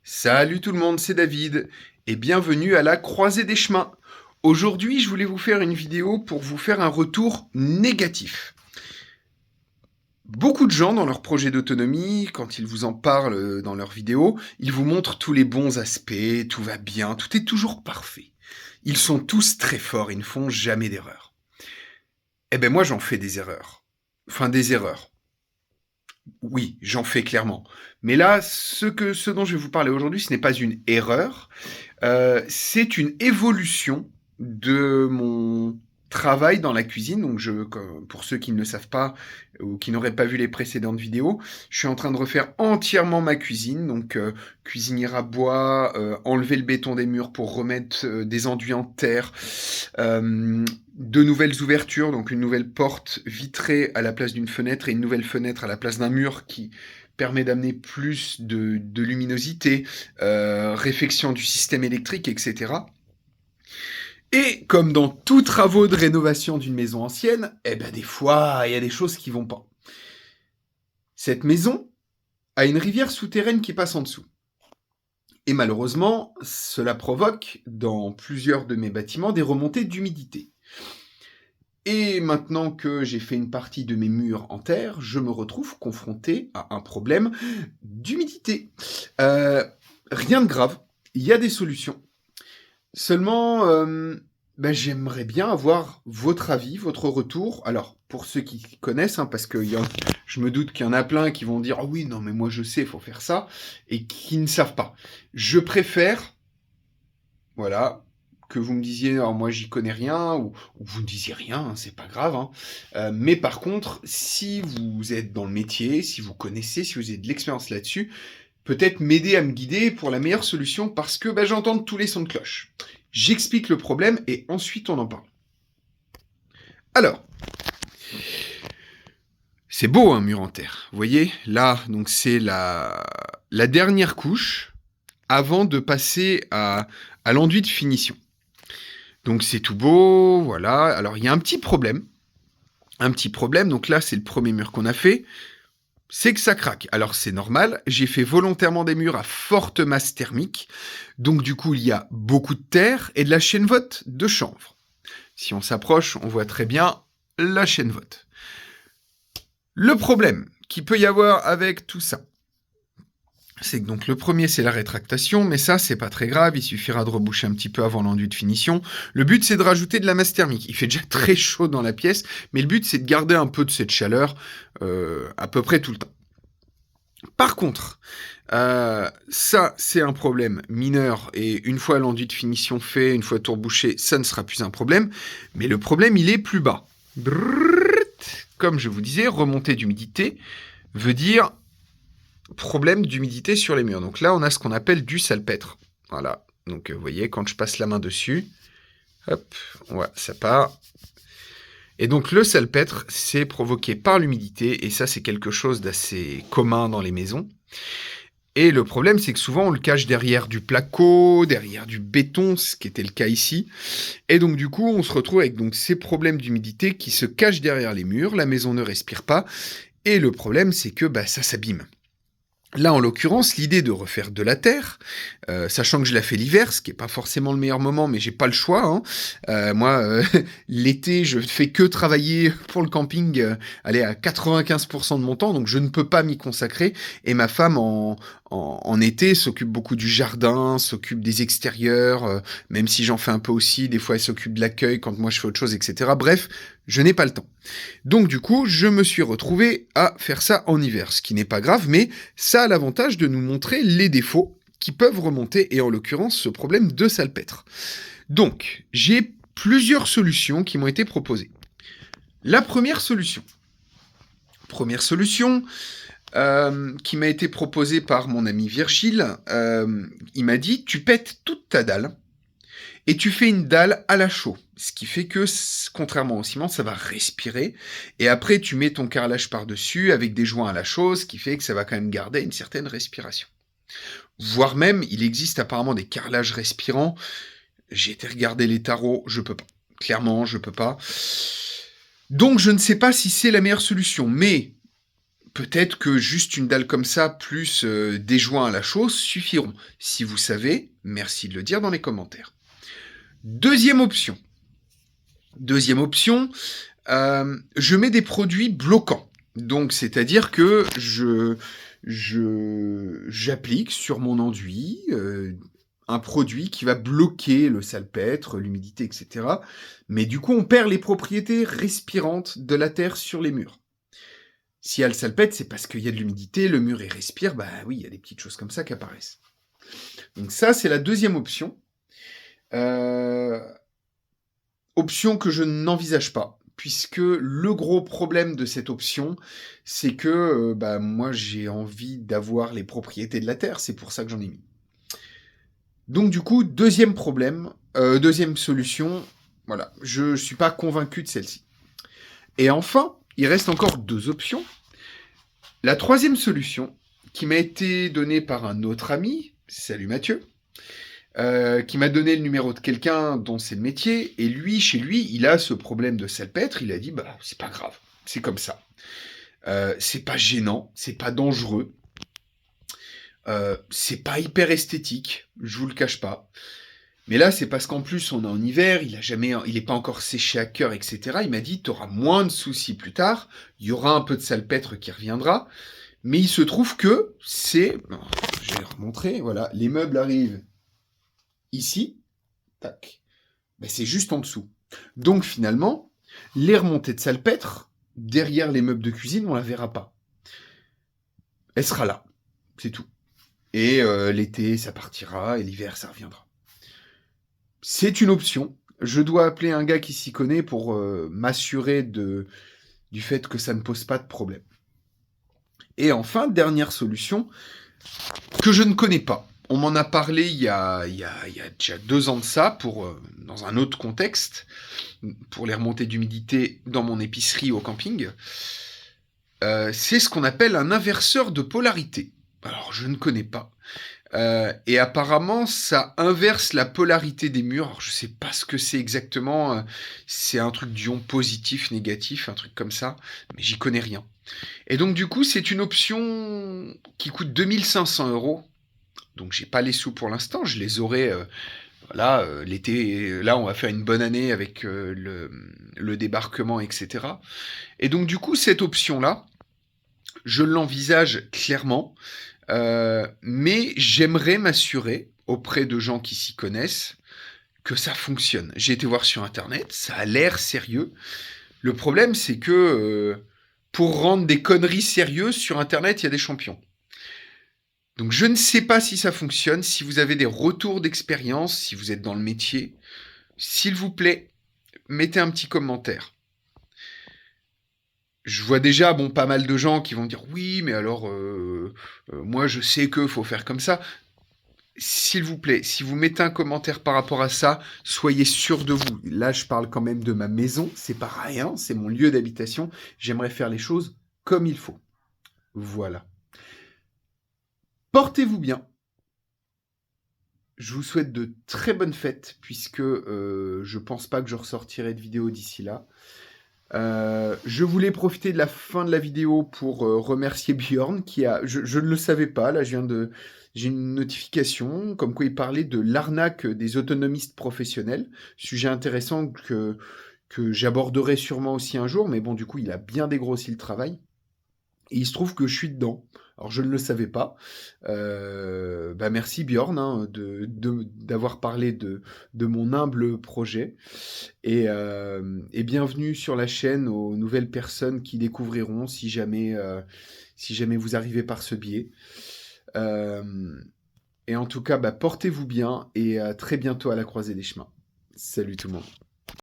Salut tout le monde, c'est David et bienvenue à la croisée des chemins. Aujourd'hui, je voulais vous faire une vidéo pour vous faire un retour négatif. Beaucoup de gens dans leur projet d'autonomie, quand ils vous en parlent dans leurs vidéos, ils vous montrent tous les bons aspects, tout va bien, tout est toujours parfait. Ils sont tous très forts, ils ne font jamais d'erreurs. Eh ben moi j'en fais des erreurs. Enfin des erreurs. Oui, j'en fais clairement. Mais là, ce dont je vais vous parler aujourd'hui, ce n'est pas une erreur, c'est une évolution de mon travail dans la cuisine. Donc pour ceux qui ne le savent pas ou qui n'auraient pas vu les précédentes vidéos, je suis en train de refaire entièrement ma cuisine. Donc cuisinière à bois, enlever le béton des murs pour remettre des enduits en terre, de nouvelles ouvertures, donc une nouvelle porte vitrée à la place d'une fenêtre et une nouvelle fenêtre à la place d'un mur qui permet d'amener plus de luminosité, réfection du système électrique, etc. Et comme dans tous travaux de rénovation d'une maison ancienne, eh ben des fois, il y a des choses qui vont pas. Cette maison a une rivière souterraine qui passe en dessous. Et malheureusement, cela provoque, dans plusieurs de mes bâtiments, des remontées d'humidité. Et maintenant que j'ai fait une partie de mes murs en terre, je me retrouve confronté à un problème d'humidité. Euh, Rien de grave, il y a des solutions. Seulement, j'aimerais bien avoir votre avis, votre retour. Alors, pour ceux qui connaissent, hein, parce que je me doute qu'il y en a plein qui vont dire « Ah oui, non, mais moi je sais, il faut faire ça », et qui ne savent pas. Je préfère, voilà, que vous me disiez « Alors moi j'y connais rien », ou vous ne disiez rien, hein, c'est pas grave. Hein. Mais par contre, si vous êtes dans le métier, si vous connaissez, si vous avez de l'expérience là-dessus, peut-être m'aider à me guider pour la meilleure solution, parce que j'entends tous les sons de cloche. J'explique le problème et ensuite on en parle. Alors, c'est beau un mur en terre. Vous voyez, là, donc c'est la dernière couche avant de passer à l'enduit de finition. Donc c'est tout beau, voilà. Alors il y a un petit problème. Donc là c'est le premier mur qu'on a fait. C'est que ça craque. Alors c'est normal, j'ai fait volontairement des murs à forte masse thermique, donc du coup il y a beaucoup de terre et de la chènevotte de chanvre. Si on s'approche, on voit très bien la chènevotte. Le problème qu'il peut y avoir avec tout ça, c'est que donc le premier c'est la rétractation, mais ça c'est pas très grave, il suffira de reboucher un petit peu avant l'enduit de finition. Le but c'est de rajouter de la masse thermique. Il fait déjà très chaud dans la pièce, mais le but c'est de garder un peu de cette chaleur à peu près tout le temps. Par contre, ça c'est un problème mineur et une fois l'enduit de finition fait, une fois tout rebouché, ça ne sera plus un problème. Mais le problème il est plus bas. Comme je vous disais, remontée d'humidité veut dire problème d'humidité sur les murs. Donc là, on a ce qu'on appelle du salpêtre. Voilà. Donc, vous voyez, quand je passe la main dessus, hop, ouais, ça part. Et donc, le salpêtre, c'est provoqué par l'humidité, et ça, c'est quelque chose d'assez commun dans les maisons. Et le problème, c'est que souvent, on le cache derrière du placo, derrière du béton, ce qui était le cas ici. Et donc, du coup, on se retrouve avec donc, ces problèmes d'humidité qui se cachent derrière les murs, la maison ne respire pas, et le problème, c'est que ça s'abîme. Là, en l'occurrence, l'idée de refaire de la terre, sachant que je la fais l'hiver, ce qui n'est pas forcément le meilleur moment, mais j'ai pas le choix. Hein. Moi, l'été, je fais que travailler pour le camping, aller à 95% de mon temps, donc je ne peux pas m'y consacrer. Et ma femme, en été, s'occupe beaucoup du jardin, s'occupe des extérieurs, même si j'en fais un peu aussi. Des fois, elle s'occupe de l'accueil quand moi je fais autre chose, etc. Bref, je n'ai pas le temps. Donc du coup, je me suis retrouvé à faire ça en hiver, ce qui n'est pas grave, mais ça a l'avantage de nous montrer les défauts qui peuvent remonter, et en l'occurrence ce problème de salpêtre. Donc, j'ai plusieurs solutions qui m'ont été proposées. La première solution qui m'a été proposée par mon ami Virgile, il m'a dit « Tu pètes toute ta dalle, et tu fais une dalle à la chaux, ce qui fait que, contrairement au ciment, ça va respirer, et après tu mets ton carrelage par-dessus avec des joints à la chaux, ce qui fait que ça va quand même garder une certaine respiration. Voire même, il existe apparemment des carrelages respirants. J'ai été regarder les tarots, je peux pas. Clairement, je peux pas. Donc je ne sais pas si c'est la meilleure solution, mais peut-être que juste une dalle comme ça, plus des joints à la chausse suffiront. Si vous savez, merci de le dire dans les commentaires. Deuxième option. Je mets des produits bloquants. Donc, c'est-à-dire que j'applique sur mon enduit un produit qui va bloquer le salpêtre, l'humidité, etc. Mais du coup, on perd les propriétés respirantes de la terre sur les murs. S'il y a le salpêtre, c'est parce qu'il y a de l'humidité, le mur il respire, bah oui, il y a des petites choses comme ça qui apparaissent. Donc ça, c'est la deuxième option. Option que je n'envisage pas, puisque le gros problème de cette option, c'est que moi j'ai envie d'avoir les propriétés de la terre, c'est pour ça que j'en ai mis. Donc du coup, deuxième solution, voilà, je suis pas convaincu de celle-ci. Et enfin, il reste encore deux options. La troisième solution, qui m'a été donnée par un autre ami, salut Mathieu, qui m'a donné le numéro de quelqu'un dont c'est le métier, et lui, chez lui, il a ce problème de salpêtre, il a dit, c'est pas grave, c'est comme ça. C'est pas gênant, c'est pas dangereux, c'est pas hyper esthétique, je vous le cache pas. Mais là, c'est parce qu'en plus, on est en hiver, il est pas encore séché à cœur, etc. Il m'a dit, t'auras moins de soucis plus tard, il y aura un peu de salpêtre qui reviendra, mais il se trouve que je vais remontrer, voilà, les meubles arrivent ici, tac, c'est juste en dessous. Donc finalement, les remontées de salpêtre, derrière les meubles de cuisine, on la verra pas. Elle sera là, c'est tout. Et l'été, ça partira, et l'hiver, ça reviendra. C'est une option. Je dois appeler un gars qui s'y connaît pour m'assurer du fait que ça ne pose pas de problème. Et enfin, dernière solution, que je ne connais pas. On m'en a parlé il y a déjà 2 ans de ça, dans un autre contexte, pour les remontées d'humidité dans mon épicerie au camping. C'est ce qu'on appelle un inverseur de polarité. Alors, je ne connais pas. Et apparemment, ça inverse la polarité des murs. Alors, je sais pas ce que c'est exactement. C'est un truc d'ion positif, négatif, un truc comme ça. Mais j'y connais rien. Et donc, du coup, c'est une option qui coûte 2500 €. Donc, j'ai pas les sous pour l'instant. Je les aurai, l'été. Là, on va faire une bonne année avec le débarquement, etc. Et donc, du coup, cette option-là, je l'envisage clairement. Mais j'aimerais m'assurer, auprès de gens qui s'y connaissent, que ça fonctionne. J'ai été voir sur Internet, ça a l'air sérieux. Le problème, c'est que pour rendre des conneries sérieuses sur Internet, il y a des champions. Donc je ne sais pas si ça fonctionne, si vous avez des retours d'expérience, si vous êtes dans le métier, s'il vous plaît, mettez un petit commentaire. Je vois déjà pas mal de gens qui vont dire oui, mais alors moi je sais que faut faire comme ça. S'il vous plaît, si vous mettez un commentaire par rapport à ça, soyez sûr de vous. Là, je parle quand même de ma maison, c'est pas rien, c'est mon lieu d'habitation. J'aimerais faire les choses comme il faut. Voilà. Portez-vous bien. Je vous souhaite de très bonnes fêtes, puisque je pense pas que je ressortirai de vidéo d'ici là. Je voulais profiter de la fin de la vidéo pour remercier Bjorn qui a... Je ne le savais pas, là j'ai une notification comme quoi il parlait de l'arnaque des autonomistes professionnels. Sujet intéressant que j'aborderai sûrement aussi un jour, mais bon, du coup, il a bien dégrossi le travail. Et il se trouve que je suis dedans. Alors, je ne le savais pas. Merci Bjorn d'avoir parlé de mon humble projet. Et bienvenue sur la chaîne aux nouvelles personnes qui découvriront si jamais vous arrivez par ce biais. Et en tout cas, portez-vous bien et à très bientôt à la croisée des chemins. Salut tout le monde.